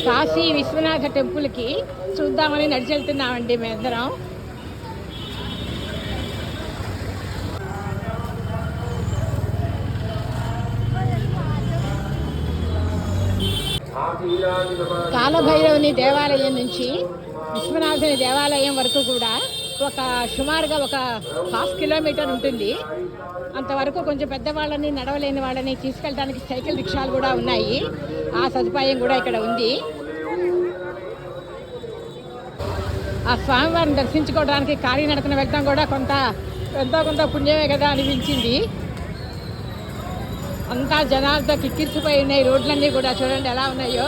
కాశీ విశ్వనాథ టెంపుల్కి చూద్దామని నడిచి వెళ్తున్నామండి మేమందరం. కాలభైరవుని దేవాలయం నుంచి విశ్వనాథుని దేవాలయం వరకు కూడా సుమారుగా ఒక 1/2 కిలోమీటర్ ఉంటుంది. అంతవరకు కొంచెం పెద్దవాళ్ళని, నడవలేని వాళ్ళని తీసుకెళ్ళడానికి సైకిల్ రిక్షాలు కూడా ఉన్నాయి. ఆ సదుపాయం కూడా ఇక్కడ ఉంది. ఆ స్వామివారిని దర్శించుకోవడానికి కాలినడకన వెళ్ళడం కూడా ఎంతో కొంత పుణ్యమే కదా అనిపించింది. అంతా జనాలతో కిక్కిరిసిపోయి ఉన్నాయి. రోడ్లన్నీ కూడా చూడండి ఎలా ఉన్నాయో.